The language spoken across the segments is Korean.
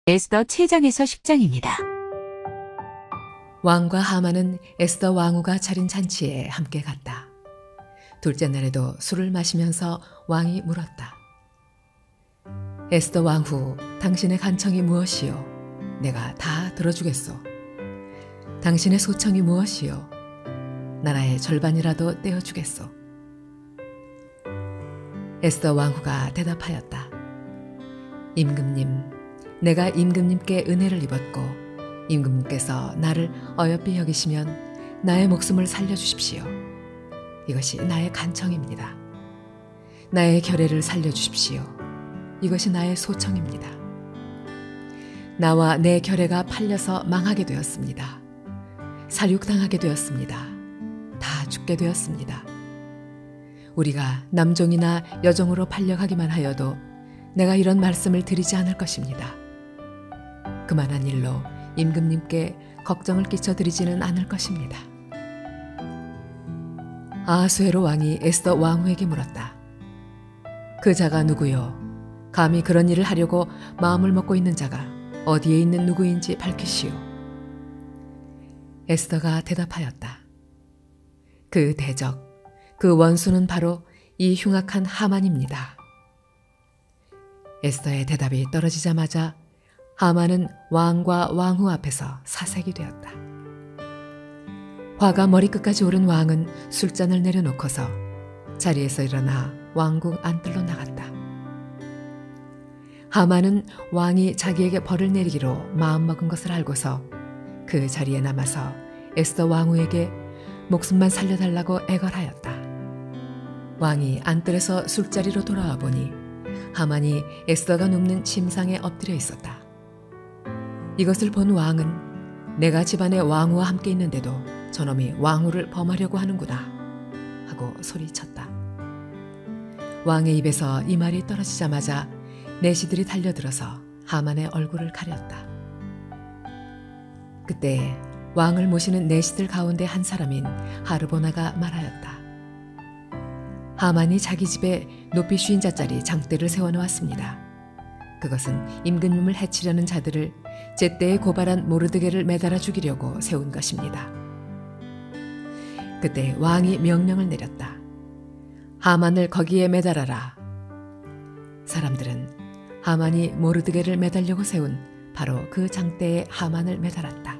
에스더 7장에서 10장입니다. 왕과 하만은 에스더 왕후가 차린 잔치에 함께 갔다. 둘째 날에도 술을 마시면서 왕이 물었다. 에스더 왕후, 당신의 간청이 무엇이요? 내가 다 들어주겠소. 당신의 소청이 무엇이요? 나라의 절반이라도 떼어주겠소. 에스더 왕후가 대답하였다. 임금님, 내가 임금님께 은혜를 입었고 임금님께서 나를 어여삐 여기시면 나의 목숨을 살려주십시오. 이것이 나의 간청입니다. 나의 결례를 살려주십시오. 이것이 나의 소청입니다. 나와 내 결례가 팔려서 망하게 되었습니다. 살육당하게 되었습니다. 다 죽게 되었습니다. 우리가 남종이나 여종으로 팔려가기만 하여도 내가 이런 말씀을 드리지 않을 것입니다. 그만한 일로 임금님께 걱정을 끼쳐드리지는 않을 것입니다. 아하수에로 왕이 에스더 왕후에게 물었다. 그 자가 누구요? 감히 그런 일을 하려고 마음을 먹고 있는 자가 어디에 있는 누구인지 밝히시오. 에스더가 대답하였다. 그 대적, 그 원수는 바로 이 흉악한 하만입니다. 에스더의 대답이 떨어지자마자 하만은 왕과 왕후 앞에서 사색이 되었다. 화가 머리끝까지 오른 왕은 술잔을 내려놓고서 자리에서 일어나 왕궁 안뜰로 나갔다. 하만은 왕이 자기에게 벌을 내리기로 마음먹은 것을 알고서 그 자리에 남아서 에스더 왕후에게 목숨만 살려달라고 애걸하였다. 왕이 안뜰에서 술자리로 돌아와 보니 하만이 에스더가 눕는 침상에 엎드려 있었다. 이것을 본 왕은 내가 집안의 왕후와 함께 있는데도 저놈이 왕후를 범하려고 하는구나 하고 소리쳤다. 왕의 입에서 이 말이 떨어지자마자 내시들이 달려들어서 하만의 얼굴을 가렸다. 그때 왕을 모시는 내시들 가운데 한 사람인 하르보나가 말하였다. 하만이 자기 집에 높이 50자짜리 장대를 세워놓았습니다. 그것은 임금님을 해치려는 자들을 제때에 고발한 모르드게를 매달아 죽이려고 세운 것입니다. 그때 왕이 명령을 내렸다. 하만을 거기에 매달아라. 사람들은 하만이 모르드게를 매달려고 세운 바로 그 장대에 하만을 매달았다.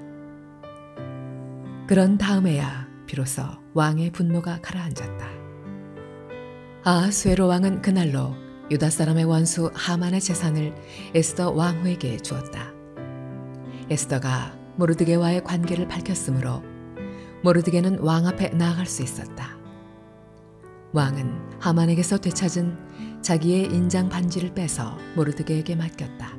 그런 다음에야 비로소 왕의 분노가 가라앉았다. 아하수에로 왕은 그날로 유다 사람의 원수 하만의 재산을 에스더 왕후에게 주었다. 에스더가 모르드게와의 관계를 밝혔으므로 모르드게는 왕 앞에 나아갈 수 있었다. 왕은 하만에게서 되찾은 자기의 인장 반지를 빼서 모르드게에게 맡겼다.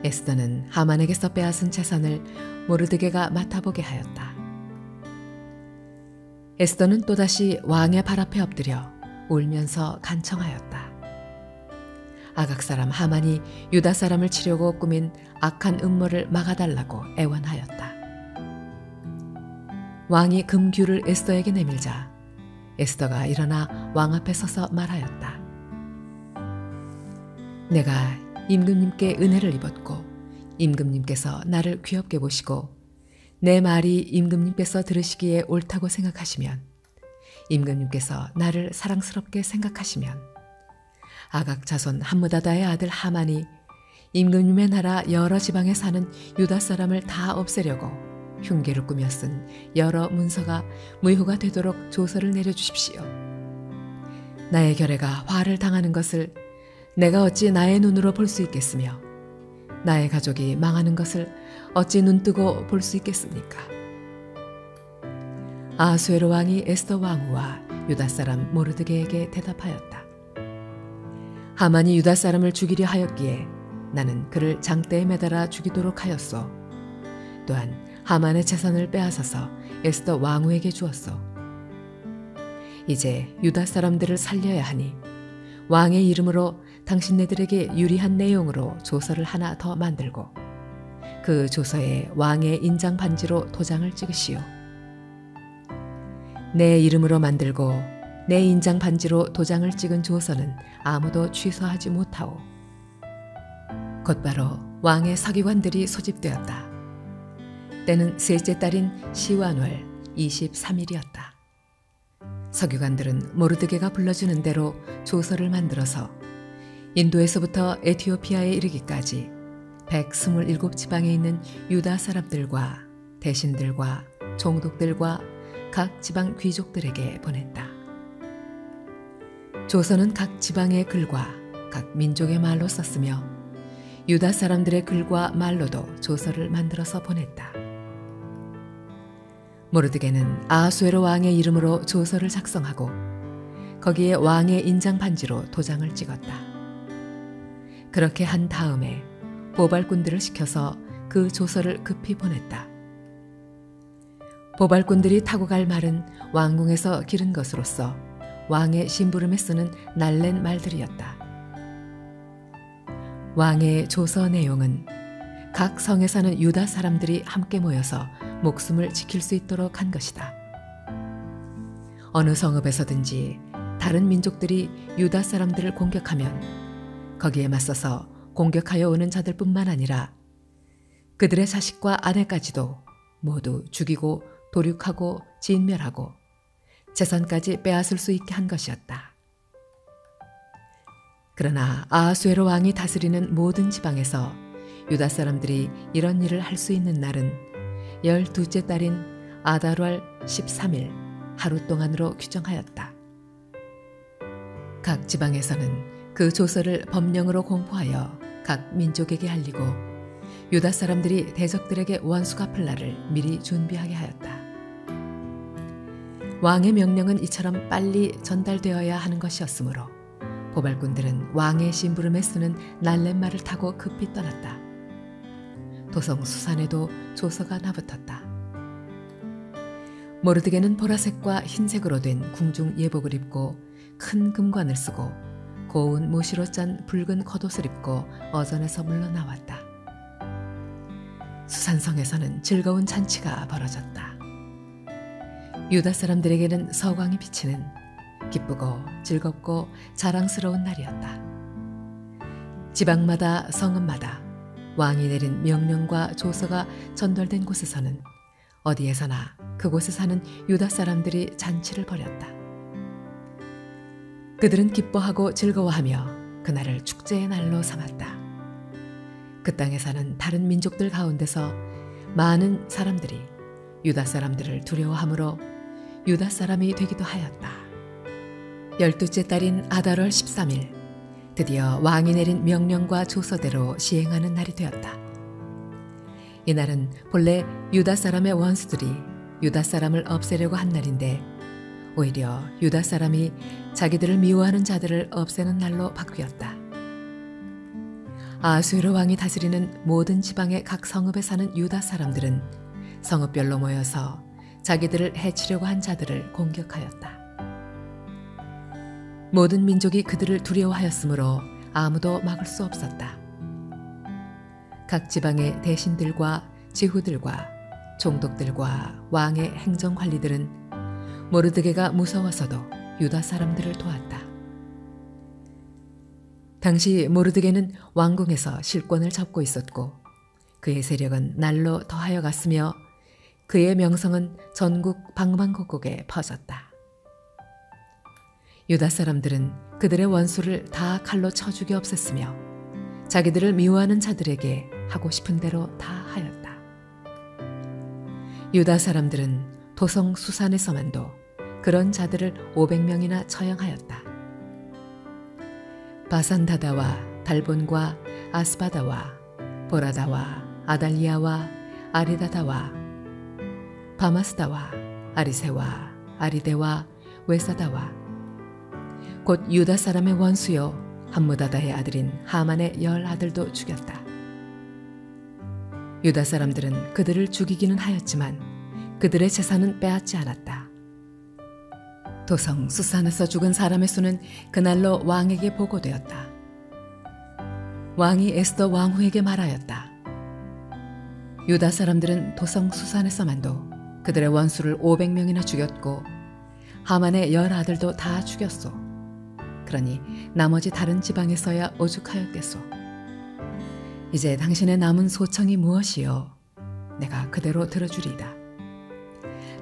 에스더는 하만에게서 빼앗은 재산을 모르드게가 맡아보게 하였다. 에스더는 또다시 왕의 발 앞에 엎드려 울면서 간청하였다. 아각 사람 하만이 유다 사람을 치려고 꾸민 악한 음모를 막아달라고 애원하였다. 왕이 금규를 에스더에게 내밀자 에스더가 일어나 왕 앞에 서서 말하였다. 내가 임금님께 은혜를 입었고 임금님께서 나를 귀엽게 보시고 내 말이 임금님께서 들으시기에 옳다고 생각하시면 임금님께서 나를 사랑스럽게 생각하시면 아각 자손 함므다다의 아들 하만이 임금님의 나라 여러 지방에 사는 유다 사람을 다 없애려고 흉계를 꾸며 쓴 여러 문서가 무효가 되도록 조서를 내려주십시오. 나의 결례가 화를 당하는 것을 내가 어찌 나의 눈으로 볼 수 있겠으며 나의 가족이 망하는 것을 어찌 눈뜨고 볼 수 있겠습니까? 아하수에로 왕이 에스더 왕후와 유다 사람 모르드게에게 대답하였다. 하만이 유다 사람을 죽이려 하였기에 나는 그를 장대에 매달아 죽이도록 하였소. 또한 하만의 재산을 빼앗아서 에스더 왕후에게 주었소. 이제 유다 사람들을 살려야 하니 왕의 이름으로 당신네들에게 유리한 내용으로 조서를 하나 더 만들고 그 조서에 왕의 인장 반지로 도장을 찍으시오. 내 이름으로 만들고 내 인장 반지로 도장을 찍은 조서는 아무도 취소하지 못하오. 곧바로 왕의 서기관들이 소집되었다. 때는 셋째 달인 시완월 23일이었다. 서기관들은 모르드게가 불러주는 대로 조서를 만들어서 인도에서부터 에티오피아에 이르기까지 127지방에 있는 유다 사람들과 대신들과 총독들과 각 지방 귀족들에게 보냈다. 조서는 각 지방의 글과 각 민족의 말로 썼으며 유다 사람들의 글과 말로도 조서를 만들어서 보냈다. 모르드게는 아하수에로 왕의 이름으로 조서를 작성하고 거기에 왕의 인장 반지로 도장을 찍었다. 그렇게 한 다음에 보발꾼들을 시켜서 그 조서를 급히 보냈다. 보발꾼들이 타고 갈 말은 왕궁에서 기른 것으로서 왕의 심부름에 쓰는 날랜 말들이었다. 왕의 조서 내용은 각 성에 사는 유다 사람들이 함께 모여서 목숨을 지킬 수 있도록 한 것이다. 어느 성읍에서든지 다른 민족들이 유다 사람들을 공격하면 거기에 맞서서 공격하여 오는 자들뿐만 아니라 그들의 자식과 아내까지도 모두 죽이고 도륙하고 진멸하고 재산까지 빼앗을 수 있게 한 것이었다. 그러나 아하수에로 왕이 다스리는 모든 지방에서 유다 사람들이 이런 일을 할 수 있는 날은 12째 달인 아달월 13일 하루 동안으로 규정하였다. 각 지방에서는 그 조서를 법령으로 공포하여 각 민족에게 알리고 유다 사람들이 대적들에게 원수 갚을 날을 미리 준비하게 하였다. 왕의 명령은 이처럼 빨리 전달되어야 하는 것이었으므로 보발꾼들은 왕의 심부름에 쓰는 날렛말을 타고 급히 떠났다. 도성 수산에도 조서가 나붙었다. 모르드게는 보라색과 흰색으로 된 궁중 예복을 입고 큰 금관을 쓰고 고운 모시로 짠 붉은 겉옷을 입고 어전에서 물러나왔다. 수산성에서는 즐거운 잔치가 벌어졌다. 유다 사람들에게는 서광이 비치는 기쁘고 즐겁고 자랑스러운 날이었다. 지방마다 성읍마다 왕이 내린 명령과 조서가 전달된 곳에서는 어디에서나 그곳에 사는 유다 사람들이 잔치를 벌였다. 그들은 기뻐하고 즐거워하며 그날을 축제의 날로 삼았다. 그 땅에 사는 다른 민족들 가운데서 많은 사람들이 유다 사람들을 두려워하므로 유다 사람이 되기도 하였다. 12째 달인 아달월 13일 드디어 왕이 내린 명령과 조서대로 시행하는 날이 되었다. 이날은 본래 유다 사람의 원수들이 유다 사람을 없애려고 한 날인데 오히려 유다 사람이 자기들을 미워하는 자들을 없애는 날로 바뀌었다. 아하수에로 왕이 다스리는 모든 지방의 각 성읍에 사는 유다 사람들은 성읍별로 모여서 자기들을 해치려고 한 자들을 공격하였다. 모든 민족이 그들을 두려워하였으므로 아무도 막을 수 없었다. 각 지방의 대신들과 지후들과 총독들과 왕의 행정관리들은 모르드게가 무서워서도 유다 사람들을 도왔다. 당시 모르드게는 왕궁에서 실권을 잡고 있었고 그의 세력은 날로 더하여 갔으며 그의 명성은 전국 방방곡곡에 퍼졌다. 유다 사람들은 그들의 원수를 다 칼로 쳐 죽여 없앴으며 자기들을 미워하는 자들에게 하고 싶은 대로 다 하였다. 유다 사람들은 도성 수산에서만도 그런 자들을 500명이나 처형하였다. 바산다다와 달본과 아스바다와 보라다와 아달리아와 아리다다와 바마스다와 아리세와 아리데와 웨사다와 곧 유다 사람의 원수요 함무다다의 아들인 하만의 10 아들도 죽였다. 유다 사람들은 그들을 죽이기는 하였지만 그들의 재산은 빼앗지 않았다. 도성 수산에서 죽은 사람의 수는 그날로 왕에게 보고되었다. 왕이 에스더 왕후에게 말하였다. 유다 사람들은 도성 수산에서만도 그들의 원수를 500명이나 죽였고 하만의 10 아들도 다 죽였소. 그러니 나머지 다른 지방에서야 오죽하였겠소. 이제 당신의 남은 소청이 무엇이요? 내가 그대로 들어주리이다.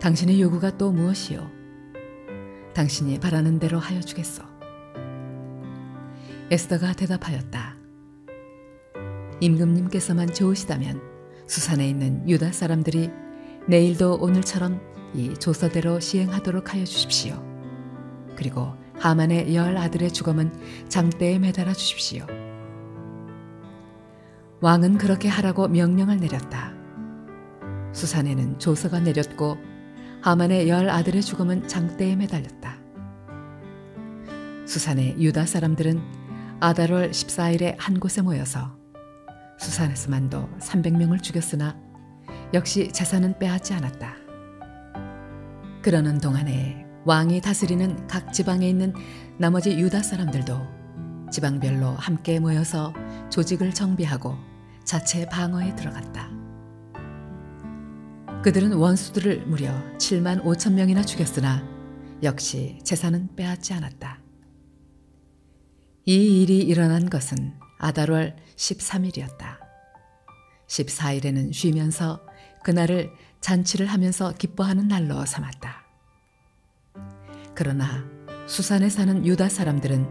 당신의 요구가 또 무엇이요? 당신이 바라는 대로 하여 주겠소. 에스더가 대답하였다. 임금님께서만 좋으시다면 수산에 있는 유다 사람들이 내일도 오늘처럼 이 조서대로 시행하도록 하여 주십시오. 그리고 하만의 10 아들의 죽음은 장대에 매달아 주십시오. 왕은 그렇게 하라고 명령을 내렸다. 수산에는 조서가 내렸고 하만의 10 아들의 죽음은 장대에 매달렸다. 수산의 유다 사람들은 아달월 14일에 한 곳에 모여서 수산에서만도 300명을 죽였으나 역시 재산은 빼앗지 않았다. 그러는 동안에 왕이 다스리는 각 지방에 있는 나머지 유다 사람들도 지방별로 함께 모여서 조직을 정비하고 자체 방어에 들어갔다. 그들은 원수들을 무려 7만 5천 명이나 죽였으나 역시 재산은 빼앗지 않았다. 이 일이 일어난 것은 아달월 13일이었다. 14일에는 쉬면서 그날을 잔치를 하면서 기뻐하는 날로 삼았다. 그러나 수산에 사는 유다 사람들은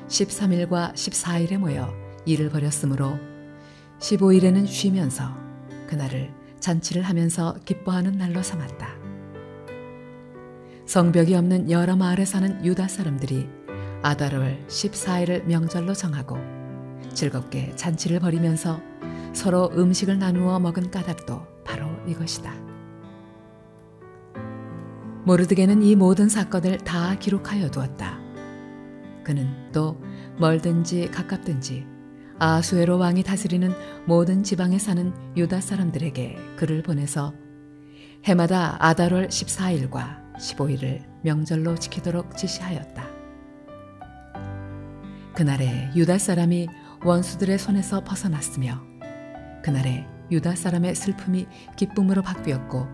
13일과 14일에 모여 일을 벌였으므로 15일에는 쉬면서 그날을 잔치를 하면서 기뻐하는 날로 삼았다. 성벽이 없는 여러 마을에 사는 유다 사람들이 아달월 14일을 명절로 정하고 즐겁게 잔치를 벌이면서 서로 음식을 나누어 먹은 까닭도 바로 이것이다. 모르드게는 이 모든 사건을 다 기록하여 두었다. 그는 또 멀든지 가깝든지 아수에로 왕이 다스리는 모든 지방에 사는 유다 사람들에게 글을 보내서 해마다 아달월 14일과 15일을 명절로 지키도록 지시하였다. 그날에 유다 사람이 원수들의 손에서 벗어났으며 그날에 유다 사람의 슬픔이 기쁨으로 바뀌었고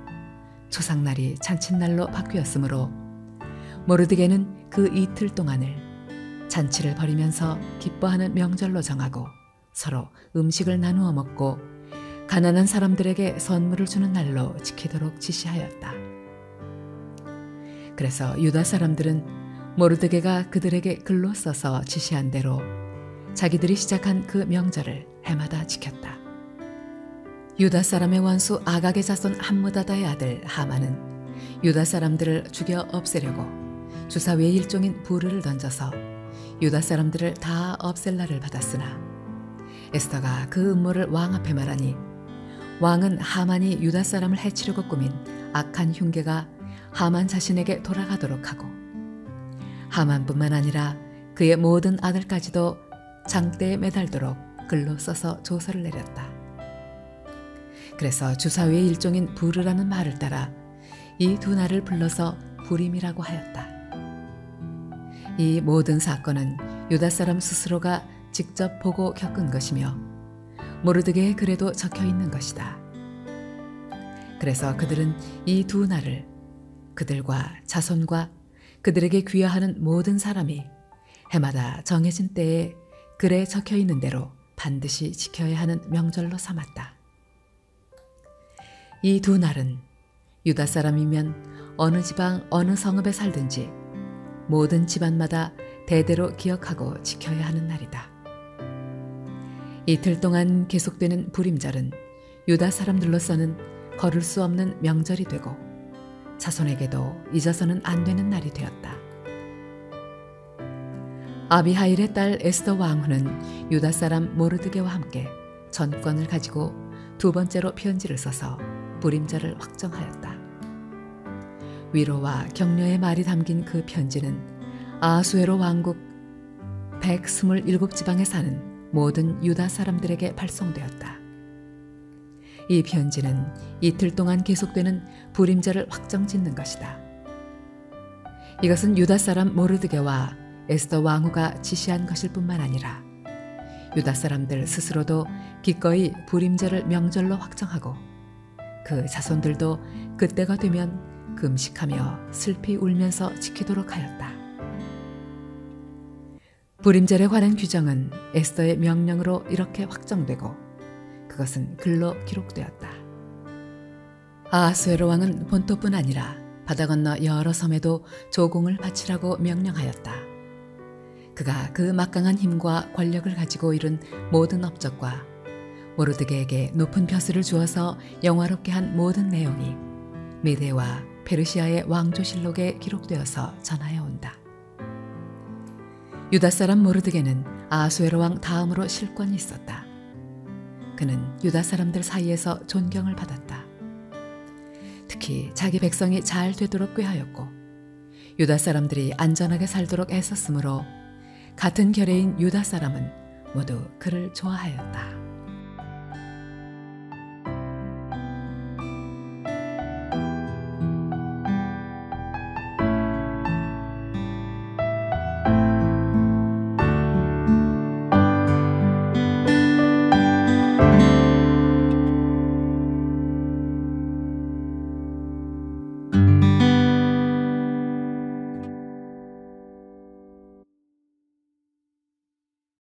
초상날이 잔칫날로 바뀌었으므로 모르드게는 그 이틀 동안을 잔치를 벌이면서 기뻐하는 명절로 정하고 서로 음식을 나누어 먹고 가난한 사람들에게 선물을 주는 날로 지키도록 지시하였다. 그래서 유다 사람들은 모르드게가 그들에게 글로 써서 지시한 대로 자기들이 시작한 그 명절을 해마다 지켰다. 유다 사람의 원수 아각의 자손 함므다다의 아들 하만은 유다 사람들을 죽여 없애려고 주사위의 일종인 부르를 던져서 유다 사람들을 다 없앨 날을 받았으나 에스더가 그 음모를 왕 앞에 말하니 왕은 하만이 유다 사람을 해치려고 꾸민 악한 흉계가 하만 자신에게 돌아가도록 하고 하만뿐만 아니라 그의 모든 아들까지도 장대에 매달도록 글로 써서 조서를 내렸다. 그래서 주사위의 일종인 부르라는 말을 따라 이 두 날을 불러서 부림이라고 하였다. 이 모든 사건은 유다 사람 스스로가 직접 보고 겪은 것이며 모르드게의 글에도 적혀 있는 것이다. 그래서 그들은 이 두 날을 그들과 자손과 그들에게 귀화하는 모든 사람이 해마다 정해진 때에 글에 적혀 있는 대로 반드시 지켜야 하는 명절로 삼았다. 이 두 날은 유다 사람이면 어느 지방 어느 성읍에 살든지 모든 집안마다 대대로 기억하고 지켜야 하는 날이다. 이틀 동안 계속되는 부림절은 유다 사람들로서는 거를 수 없는 명절이 되고 자손에게도 잊어서는 안 되는 날이 되었다. 아비하일의 딸 에스더 왕후는 유다 사람 모르드게와 함께 전권을 가지고 두 번째로 편지를 써서 부림절을 확정하였다. 위로와 격려의 말이 담긴 그 편지는 아수에로 왕국 127지방에 사는 모든 유다 사람들에게 발송되었다. 이 편지는 이틀 동안 계속되는 부림절을 확정짓는 것이다. 이것은 유다 사람 모르드게와 에스더 왕후가 지시한 것일 뿐만 아니라 유다 사람들 스스로도 기꺼이 부림절을 명절로 확정하고 그 자손들도 그때가 되면 금식하며 슬피 울면서 지키도록 하였다. 부림절에 관한 규정은 에스더의 명령으로 이렇게 확정되고 그것은 글로 기록되었다. 아하수에로 왕은 본토뿐 아니라 바다 건너 여러 섬에도 조공을 바치라고 명령하였다. 그가 그 막강한 힘과 권력을 가지고 이룬 모든 업적과 모르드게에게 높은 벼슬을 주어서 영화롭게 한 모든 내용이 메데와 페르시아의 왕조실록에 기록되어서 전하여 온다. 유다 사람 모르드게는 아하수에로 왕 다음으로 실권이 있었다. 그는 유다 사람들 사이에서 존경을 받았다. 특히 자기 백성이 잘 되도록 꾀하였고 유다 사람들이 안전하게 살도록 애썼으므로 같은 결의인 유다 사람은 모두 그를 좋아하였다.